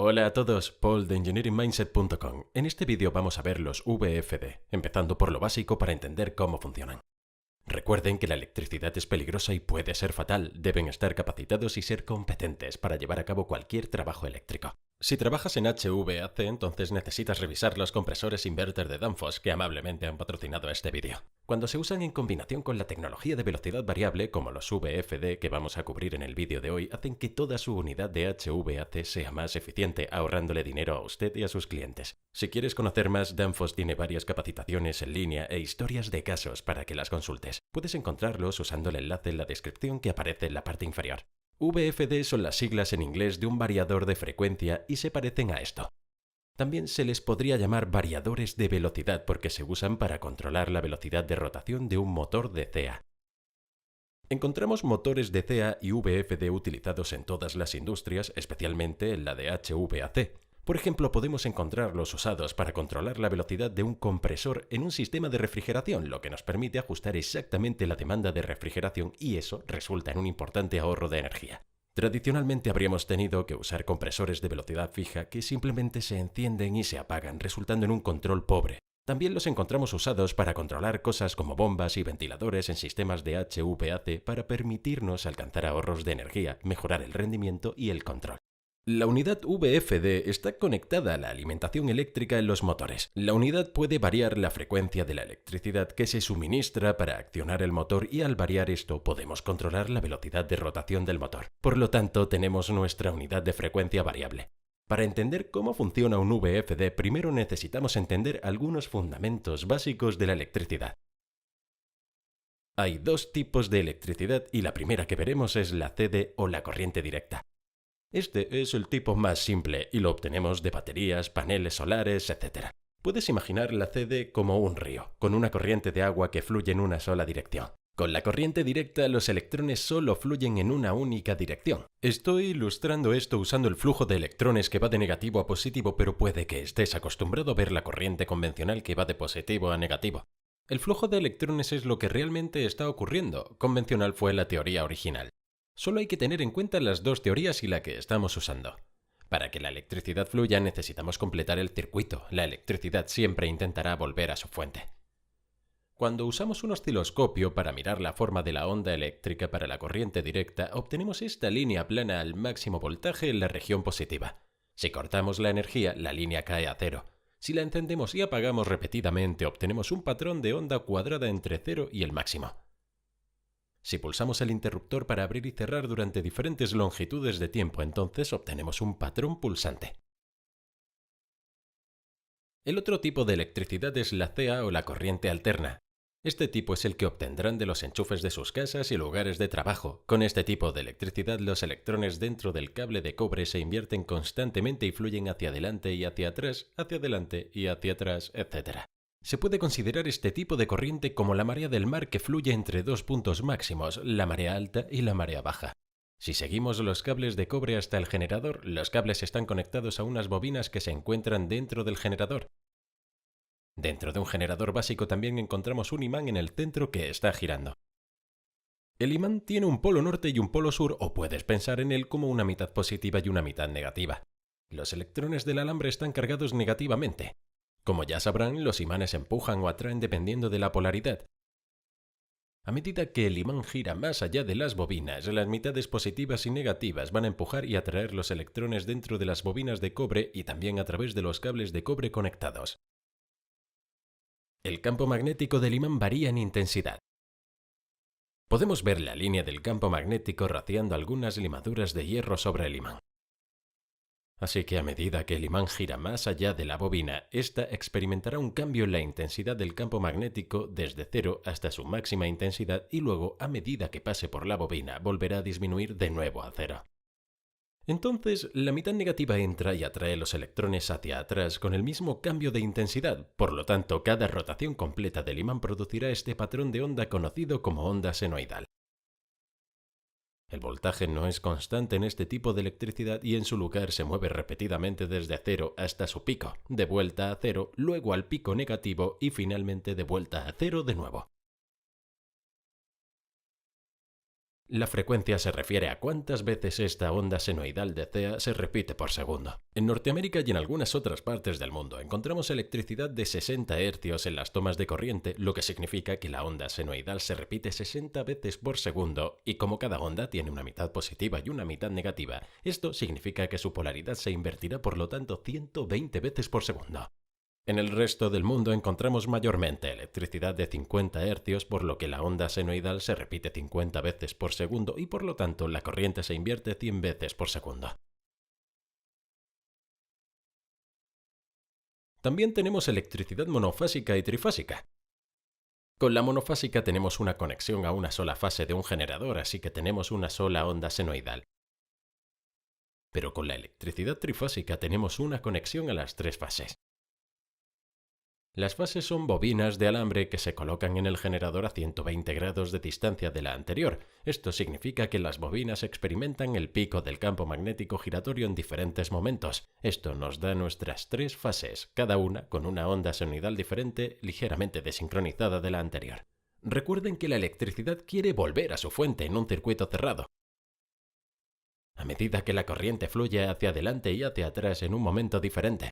Hola a todos, Paul de engineeringmindset.com. En este vídeo vamos a ver los VFD, empezando por lo básico para entender cómo funcionan. Recuerden que la electricidad es peligrosa y puede ser fatal. Deben estar capacitados y ser competentes para llevar a cabo cualquier trabajo eléctrico. Si trabajas en HVAC, entonces necesitas revisar los compresores inverter de Danfoss que amablemente han patrocinado este vídeo. Cuando se usan en combinación con la tecnología de velocidad variable, como los VFD que vamos a cubrir en el vídeo de hoy, hacen que toda su unidad de HVAC sea más eficiente, ahorrándole dinero a usted y a sus clientes. Si quieres conocer más, Danfoss tiene varias capacitaciones en línea e historias de casos para que las consultes. Puedes encontrarlos usando el enlace en la descripción que aparece en la parte inferior. VFD son las siglas en inglés de un variador de frecuencia y se parecen a esto. También se les podría llamar variadores de velocidad porque se usan para controlar la velocidad de rotación de un motor de CA. Encontramos motores de CA y VFD utilizados en todas las industrias, especialmente en la de HVAC. Por ejemplo, podemos encontrarlos usados para controlar la velocidad de un compresor en un sistema de refrigeración, lo que nos permite ajustar exactamente la demanda de refrigeración y eso resulta en un importante ahorro de energía. Tradicionalmente habríamos tenido que usar compresores de velocidad fija que simplemente se encienden y se apagan, resultando en un control pobre. También los encontramos usados para controlar cosas como bombas y ventiladores en sistemas de HVAC para permitirnos alcanzar ahorros de energía, mejorar el rendimiento y el control. La unidad VFD está conectada a la alimentación eléctrica en los motores. La unidad puede variar la frecuencia de la electricidad que se suministra para accionar el motor y al variar esto podemos controlar la velocidad de rotación del motor. Por lo tanto, tenemos nuestra unidad de frecuencia variable. Para entender cómo funciona un VFD, primero necesitamos entender algunos fundamentos básicos de la electricidad. Hay dos tipos de electricidad y la primera que veremos es la CD o la corriente directa. Este es el tipo más simple y lo obtenemos de baterías, paneles solares, etc. Puedes imaginar la CD como un río, con una corriente de agua que fluye en una sola dirección. Con la corriente directa, los electrones solo fluyen en una única dirección. Estoy ilustrando esto usando el flujo de electrones que va de negativo a positivo, pero puede que estés acostumbrado a ver la corriente convencional que va de positivo a negativo. El flujo de electrones es lo que realmente está ocurriendo. Convencional fue la teoría original. Solo hay que tener en cuenta las dos teorías y la que estamos usando. Para que la electricidad fluya necesitamos completar el circuito. La electricidad siempre intentará volver a su fuente. Cuando usamos un osciloscopio para mirar la forma de la onda eléctrica para la corriente directa, obtenemos esta línea plana al máximo voltaje en la región positiva. Si cortamos la energía, la línea cae a cero. Si la encendemos y apagamos repetidamente, obtenemos un patrón de onda cuadrada entre 0 y el máximo. Si pulsamos el interruptor para abrir y cerrar durante diferentes longitudes de tiempo, entonces obtenemos un patrón pulsante. El otro tipo de electricidad es la CA o la corriente alterna. Este tipo es el que obtendrán de los enchufes de sus casas y lugares de trabajo. Con este tipo de electricidad, los electrones dentro del cable de cobre se invierten constantemente y fluyen hacia adelante y hacia atrás, hacia adelante y hacia atrás, etc. Se puede considerar este tipo de corriente como la marea del mar que fluye entre dos puntos máximos, la marea alta y la marea baja. Si seguimos los cables de cobre hasta el generador, los cables están conectados a unas bobinas que se encuentran dentro del generador. Dentro de un generador básico también encontramos un imán en el centro que está girando. El imán tiene un polo norte y un polo sur, o puedes pensar en él como una mitad positiva y una mitad negativa. Los electrones del alambre están cargados negativamente. Como ya sabrán, los imanes empujan o atraen dependiendo de la polaridad. A medida que el imán gira más allá de las bobinas, las mitades positivas y negativas van a empujar y atraer los electrones dentro de las bobinas de cobre y también a través de los cables de cobre conectados. El campo magnético del imán varía en intensidad. Podemos ver la línea del campo magnético rociando algunas limaduras de hierro sobre el imán. Así que a medida que el imán gira más allá de la bobina, ésta experimentará un cambio en la intensidad del campo magnético desde 0 hasta su máxima intensidad y luego, a medida que pase por la bobina, volverá a disminuir de nuevo a 0. Entonces, la mitad negativa entra y atrae los electrones hacia atrás con el mismo cambio de intensidad. Por lo tanto, cada rotación completa del imán producirá este patrón de onda conocido como onda senoidal. El voltaje no es constante en este tipo de electricidad y en su lugar se mueve repetidamente desde 0 hasta su pico, de vuelta a 0, luego al pico negativo y finalmente de vuelta a 0 de nuevo. La frecuencia se refiere a cuántas veces esta onda senoidal de CEA se repite por segundo. En Norteamérica y en algunas otras partes del mundo encontramos electricidad de 60 Hz en las tomas de corriente, lo que significa que la onda senoidal se repite 60 veces por segundo y como cada onda tiene una mitad positiva y una mitad negativa, esto significa que su polaridad se invertirá por lo tanto 120 veces por segundo. En el resto del mundo encontramos mayormente electricidad de 50 Hz, por lo que la onda senoidal se repite 50 veces por segundo y por lo tanto la corriente se invierte 100 veces por segundo. También tenemos electricidad monofásica y trifásica. Con la monofásica tenemos una conexión a una sola fase de un generador, así que tenemos una sola onda senoidal. Pero con la electricidad trifásica tenemos una conexión a las tres fases. Las fases son bobinas de alambre que se colocan en el generador a 120 grados de distancia de la anterior. Esto significa que las bobinas experimentan el pico del campo magnético giratorio en diferentes momentos. Esto nos da nuestras tres fases, cada una con una onda senoidal diferente, ligeramente desincronizada de la anterior. Recuerden que la electricidad quiere volver a su fuente en un circuito cerrado. A medida que la corriente fluye hacia adelante y hacia atrás en un momento diferente,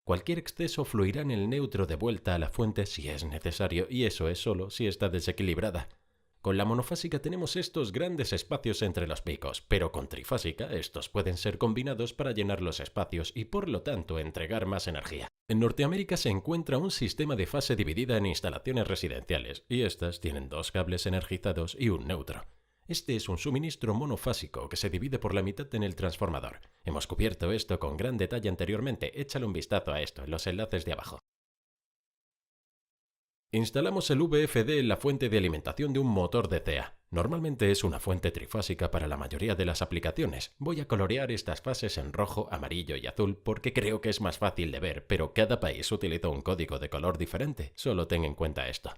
cualquier exceso fluirá en el neutro de vuelta a la fuente si es necesario, y eso es solo si está desequilibrada. Con la monofásica tenemos estos grandes espacios entre los picos, pero con trifásica estos pueden ser combinados para llenar los espacios y por lo tanto entregar más energía. En Norteamérica se encuentra un sistema de fase dividida en instalaciones residenciales, y estas tienen dos cables energizados y un neutro. Este es un suministro monofásico que se divide por la mitad en el transformador. Hemos cubierto esto con gran detalle anteriormente, échale un vistazo a esto en los enlaces de abajo. Instalamos el VFD en la fuente de alimentación de un motor de CEA. Normalmente es una fuente trifásica para la mayoría de las aplicaciones. Voy a colorear estas fases en rojo, amarillo y azul porque creo que es más fácil de ver, pero cada país utiliza un código de color diferente, solo ten en cuenta esto.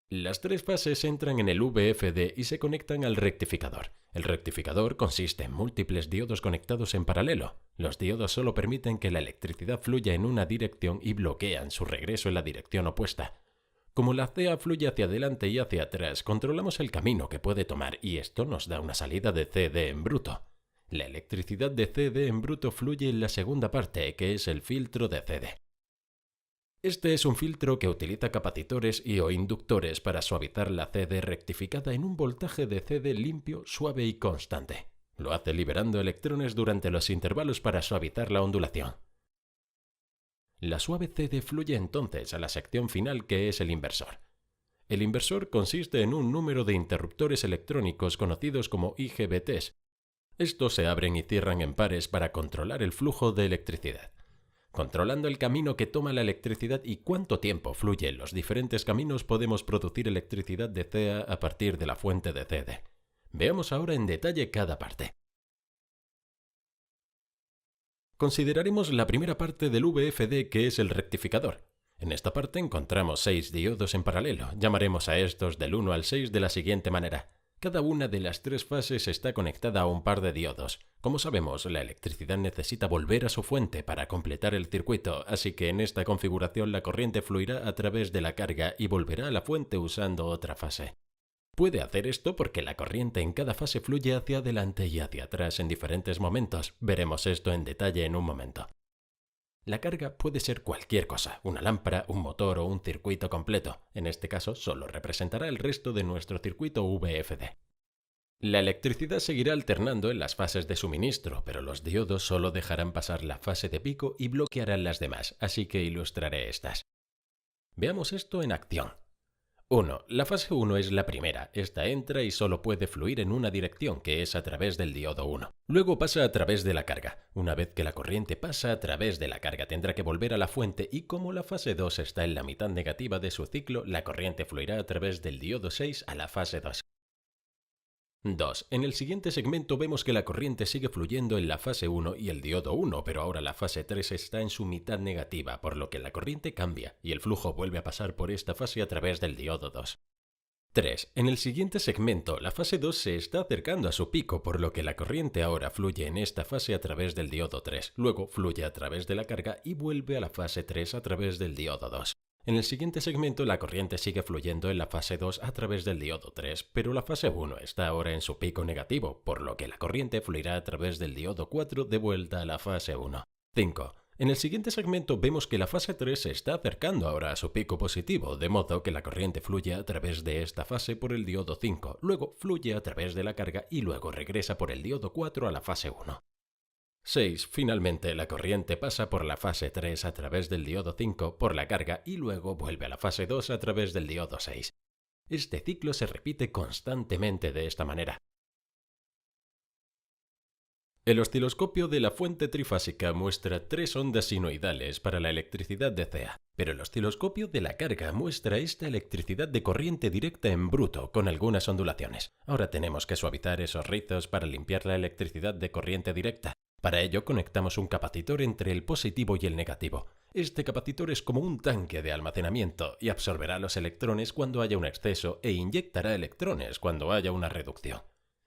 Las tres fases entran en el VFD y se conectan al rectificador. El rectificador consiste en múltiples diodos conectados en paralelo. Los diodos solo permiten que la electricidad fluya en una dirección y bloquean su regreso en la dirección opuesta. Como la CEA fluye hacia adelante y hacia atrás, controlamos el camino que puede tomar y esto nos da una salida de CD en bruto. La electricidad de CD en bruto fluye en la segunda parte, que es el filtro de CD. Este es un filtro que utiliza capacitores o inductores para suavizar la CD rectificada en un voltaje de CD limpio, suave y constante. Lo hace liberando electrones durante los intervalos para suavizar la ondulación. La suave CD fluye entonces a la sección final, que es el inversor. El inversor consiste en un número de interruptores electrónicos conocidos como IGBTs. Estos se abren y cierran en pares para controlar el flujo de electricidad. Controlando el camino que toma la electricidad y cuánto tiempo fluye en los diferentes caminos, podemos producir electricidad de CEA a partir de la fuente de CD. Veamos ahora en detalle cada parte. Consideraremos la primera parte del VFD, que es el rectificador. En esta parte encontramos 6 diodos en paralelo. Llamaremos a estos del 1 al 6 de la siguiente manera. Cada una de las tres fases está conectada a un par de diodos. Como sabemos, la electricidad necesita volver a su fuente para completar el circuito, así que en esta configuración la corriente fluirá a través de la carga y volverá a la fuente usando otra fase. Puede hacer esto porque la corriente en cada fase fluye hacia adelante y hacia atrás en diferentes momentos. Veremos esto en detalle en un momento. La carga puede ser cualquier cosa, una lámpara, un motor o un circuito completo. En este caso, solo representará el resto de nuestro circuito VFD. La electricidad seguirá alternando en las fases de suministro, pero los diodos solo dejarán pasar la fase de pico y bloquearán las demás, así que ilustraré estas. Veamos esto en acción. 1. La fase 1 es la primera. Esta entra y solo puede fluir en una dirección, que es a través del diodo 1. Luego pasa a través de la carga. Una vez que la corriente pasa a través de la carga, tendrá que volver a la fuente y como la fase 2 está en la mitad negativa de su ciclo, la corriente fluirá a través del diodo 6 a la fase 2. 2. En el siguiente segmento vemos que la corriente sigue fluyendo en la fase 1 y el diodo 1, pero ahora la fase 3 está en su mitad negativa, por lo que la corriente cambia y el flujo vuelve a pasar por esta fase a través del diodo 2. 3. En el siguiente segmento, la fase 2 se está acercando a su pico, por lo que la corriente ahora fluye en esta fase a través del diodo 3, luego fluye a través de la carga y vuelve a la fase 3 a través del diodo 2. En el siguiente segmento la corriente sigue fluyendo en la fase 2 a través del diodo 3, pero la fase 1 está ahora en su pico negativo, por lo que la corriente fluirá a través del diodo 4 de vuelta a la fase 1. 5. En el siguiente segmento vemos que la fase 3 se está acercando ahora a su pico positivo, de modo que la corriente fluye a través de esta fase por el diodo 5, luego fluye a través de la carga y luego regresa por el diodo 4 a la fase 1. 6. Finalmente, la corriente pasa por la fase 3 a través del diodo 5 por la carga y luego vuelve a la fase 2 a través del diodo 6. Este ciclo se repite constantemente de esta manera. El osciloscopio de la fuente trifásica muestra 3 ondas sinoidales para la electricidad DC, pero el osciloscopio de la carga muestra esta electricidad de corriente directa en bruto con algunas ondulaciones. Ahora tenemos que suavizar esos rizos para limpiar la electricidad de corriente directa. Para ello conectamos un capacitor entre el positivo y el negativo. Este capacitor es como un tanque de almacenamiento y absorberá los electrones cuando haya un exceso e inyectará electrones cuando haya una reducción.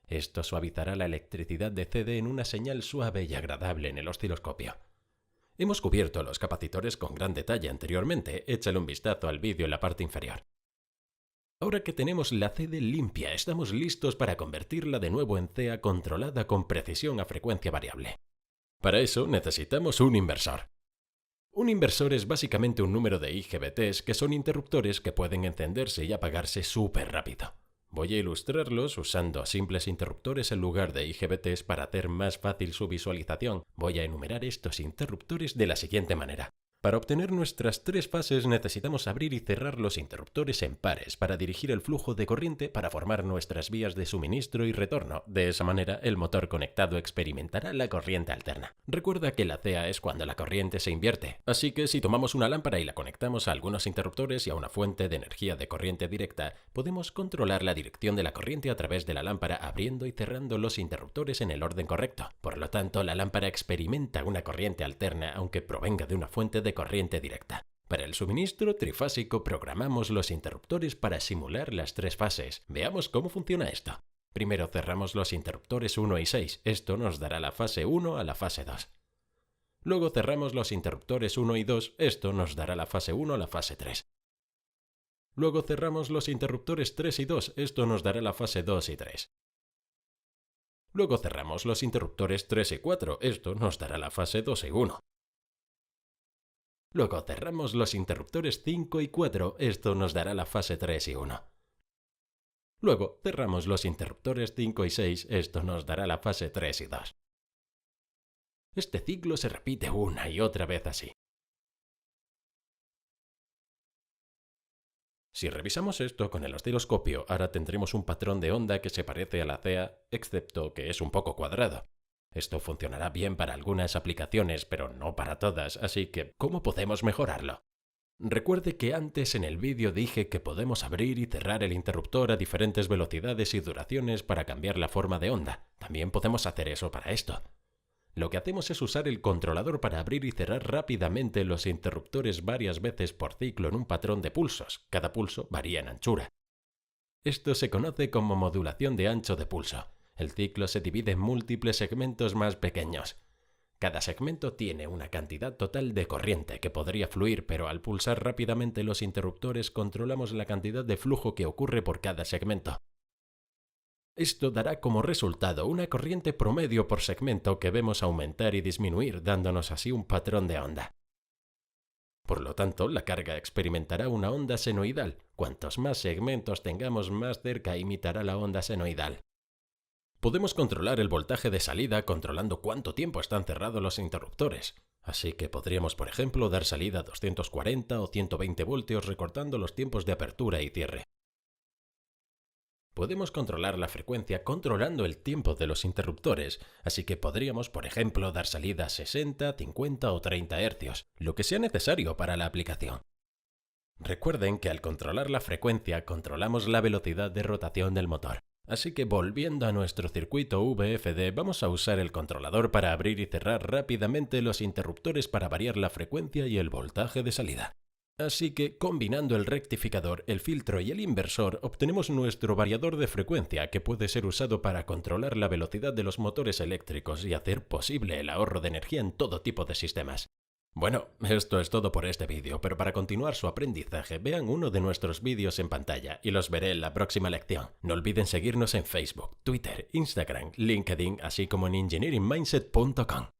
Esto suavizará la electricidad de CD en una señal suave y agradable en el osciloscopio. Hemos cubierto los capacitores con gran detalle anteriormente, échale un vistazo al vídeo en la parte inferior. Ahora que tenemos la CD limpia, estamos listos para convertirla de nuevo en CA controlada con precisión a frecuencia variable. Para eso necesitamos un inversor. Un inversor es básicamente un número de IGBTs que son interruptores que pueden encenderse y apagarse súper rápido. Voy a ilustrarlos usando simples interruptores en lugar de IGBTs para hacer más fácil su visualización. Voy a enumerar estos interruptores de la siguiente manera. Para obtener nuestras 3 fases necesitamos abrir y cerrar los interruptores en pares para dirigir el flujo de corriente para formar nuestras vías de suministro y retorno. De esa manera, el motor conectado experimentará la corriente alterna. Recuerda que la CA es cuando la corriente se invierte, así que si tomamos una lámpara y la conectamos a algunos interruptores y a una fuente de energía de corriente directa, podemos controlar la dirección de la corriente a través de la lámpara abriendo y cerrando los interruptores en el orden correcto. Por lo tanto, la lámpara experimenta una corriente alterna aunque provenga de una fuente de corriente directa. Para el suministro trifásico programamos los interruptores para simular las 3 fases. Veamos cómo funciona esto. Primero cerramos los interruptores 1 y 6. Esto nos dará la fase 1 a la fase 2. Luego cerramos los interruptores 1 y 2. Esto nos dará la fase 1 a la fase 3. Luego cerramos los interruptores 3 y 2. Esto nos dará la fase 2 y 3. Luego cerramos los interruptores 3 y 4. Esto nos dará la fase 2 y 1. Luego cerramos los interruptores 5 y 4, esto nos dará la fase 3 y 1. Luego cerramos los interruptores 5 y 6, esto nos dará la fase 3 y 2. Este ciclo se repite una y otra vez así. Si revisamos esto con el osciloscopio, ahora tendremos un patrón de onda que se parece a la CA, excepto que es un poco cuadrado. Esto funcionará bien para algunas aplicaciones, pero no para todas, así que ¿cómo podemos mejorarlo? Recuerde que antes en el vídeo dije que podemos abrir y cerrar el interruptor a diferentes velocidades y duraciones para cambiar la forma de onda. También podemos hacer eso para esto. Lo que hacemos es usar el controlador para abrir y cerrar rápidamente los interruptores varias veces por ciclo en un patrón de pulsos. Cada pulso varía en anchura. Esto se conoce como modulación de ancho de pulso. El ciclo se divide en múltiples segmentos más pequeños. Cada segmento tiene una cantidad total de corriente que podría fluir, pero al pulsar rápidamente los interruptores controlamos la cantidad de flujo que ocurre por cada segmento. Esto dará como resultado una corriente promedio por segmento que vemos aumentar y disminuir, dándonos así un patrón de onda. Por lo tanto, la carga experimentará una onda senoidal. Cuantos más segmentos tengamos, más cerca imitará la onda senoidal. Podemos controlar el voltaje de salida controlando cuánto tiempo están cerrados los interruptores. Así que podríamos, por ejemplo, dar salida a 240 o 120 voltios recortando los tiempos de apertura y cierre. Podemos controlar la frecuencia controlando el tiempo de los interruptores, así que podríamos, por ejemplo, dar salida a 60, 50 o 30 Hz, lo que sea necesario para la aplicación. Recuerden que al controlar la frecuencia controlamos la velocidad de rotación del motor. Así que volviendo a nuestro circuito VFD, vamos a usar el controlador para abrir y cerrar rápidamente los interruptores para variar la frecuencia y el voltaje de salida. Así que, combinando el rectificador, el filtro y el inversor, obtenemos nuestro variador de frecuencia que puede ser usado para controlar la velocidad de los motores eléctricos y hacer posible el ahorro de energía en todo tipo de sistemas. Bueno, esto es todo por este vídeo, pero para continuar su aprendizaje vean uno de nuestros vídeos en pantalla y los veré en la próxima lección. No olviden seguirnos en Facebook, Twitter, Instagram, LinkedIn, así como en engineeringmindset.com.